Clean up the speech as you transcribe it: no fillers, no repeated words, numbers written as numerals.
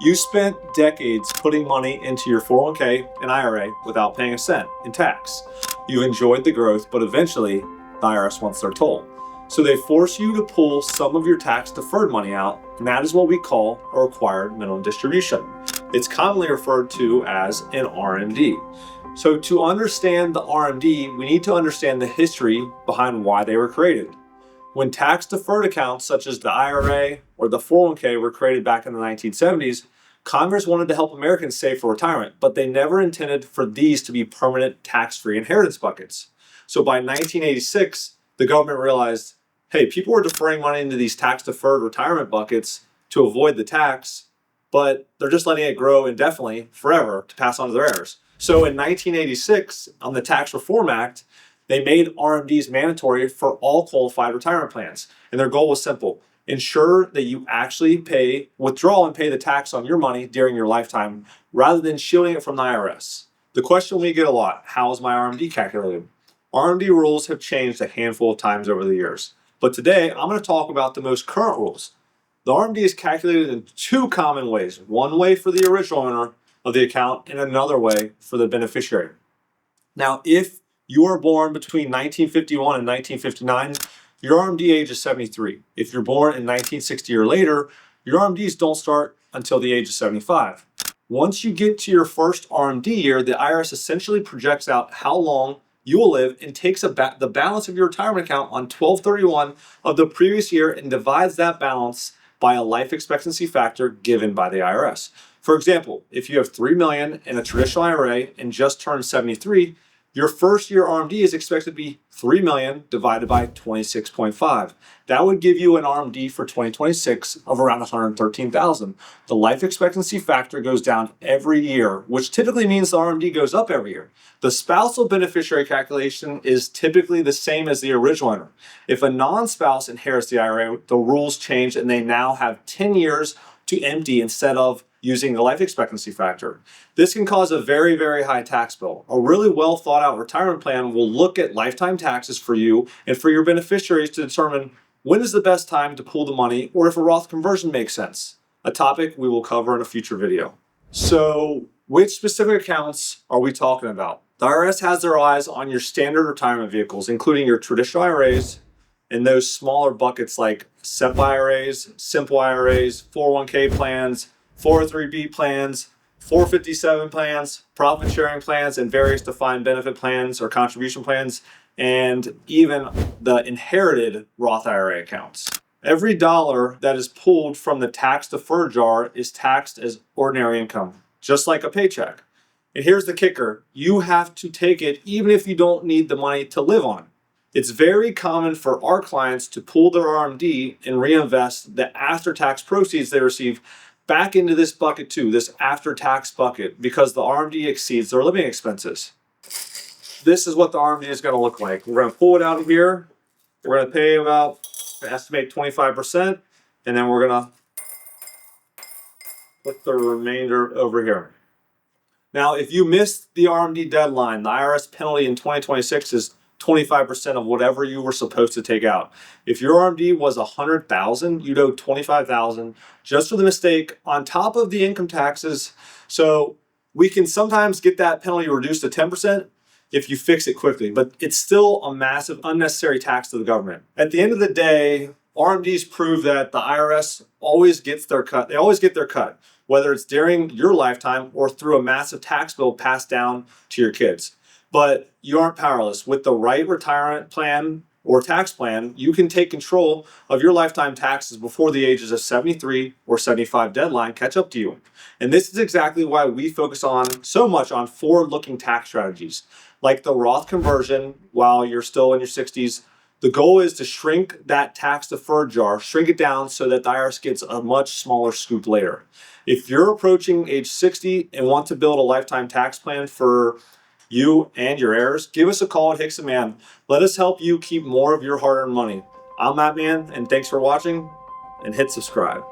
You spent decades putting money into your 401k and IRA without paying a cent in tax. You've enjoyed the growth, but eventually the IRS wants their toll. So they force you to pull some of your tax-deferred money out, and that is what we call a required minimum distribution. It's commonly referred to as an RMD. So to understand the RMD, we need to understand the history behind why they were created. When tax-deferred accounts such as the IRA or the 401k were created back in the 1970s, Congress wanted to help Americans save for retirement, but they never intended for these to be permanent tax-free inheritance buckets. So by 1986, the government realized, hey, people were deferring money into these tax-deferred retirement buckets to avoid the tax, but they're just letting it grow indefinitely forever to pass on to their heirs. So in 1986, on the Tax Reform Act, they made RMDs mandatory for all qualified retirement plans. And their goal was simple: ensure that you actually withdraw and pay the tax on your money during your lifetime, rather than shielding it from the IRS. The question we get a lot: how is my RMD calculated? RMD rules have changed a handful of times over the years. But today, I'm going to talk about the most current rules. The RMD is calculated in two common ways. One way for the original owner of the account and another way for the beneficiary. Now, if you were born between 1951 and 1959, your RMD age is 73. If you're born in 1960 or later, your RMDs don't start until the age of 75. Once you get to your first RMD year, the IRS essentially projects out how long you will live and takes the balance of your retirement account on 12/31 of the previous year and divides that balance by a life expectancy factor given by the IRS. For example, if you have $3 million in a traditional IRA and just turned 73, your first year RMD is expected to be $3 million divided by 26.5. That would give you an RMD for 2026 of around $113,000. The life expectancy factor goes down every year, which typically means the RMD goes up every year. The spousal beneficiary calculation is typically the same as the original owner. If a non-spouse inherits the IRA, the rules change and they now have 10 years to empty instead of using the life expectancy factor. This can cause a very, very high tax bill. A really well thought out retirement plan will look at lifetime taxes for you and for your beneficiaries to determine when is the best time to pull the money or if a Roth conversion makes sense, a topic we will cover in a future video. So which specific accounts are we talking about? The IRS has their eyes on your standard retirement vehicles, including your traditional IRAs and those smaller buckets like SEP IRAs, simple IRAs, 401k plans, 403b plans, 457 plans, profit sharing plans, and various defined benefit plans or contribution plans, and even the inherited Roth IRA accounts. Every dollar that is pulled from the tax-deferred jar is taxed as ordinary income, just like a paycheck. And here's the kicker: you have to take it even if you don't need the money to live on. It's very common for our clients to pull their RMD and reinvest the after-tax proceeds they receive back into this bucket too, this after-tax bucket, because the RMD exceeds their living expenses. This is what the RMD is going to look like. We're going to pull it out of here. We're going to pay about, estimate 25%, and then we're going to put the remainder over here. Now, if you missed the RMD deadline, the IRS penalty in 2026 is 25% of whatever you were supposed to take out. If your RMD was $100,000, you'd owe $25,000 just for the mistake on top of the income taxes. So we can sometimes get that penalty reduced to 10% if you fix it quickly, but it's still a massive unnecessary tax to the government. At the end of the day, RMDs prove that the IRS always gets their cut. They always get their cut, whether it's during your lifetime or through a massive tax bill passed down to your kids. But you aren't powerless. With the right retirement plan or tax plan, you can take control of your lifetime taxes before the ages of 73 or 75 deadline catch up to you. And this is exactly why we focus so much on forward-looking tax strategies, like the Roth conversion while you're still in your 60s. The goal is to shrink that tax-deferred jar, shrink it down so that the IRS gets a much smaller scoop later. If you're approaching age 60 and want to build a lifetime tax plan for you and your heirs, give us a call at Hickson Man. Let us help you keep more of your hard-earned money. I'm Matt Man, and thanks for watching, and hit subscribe.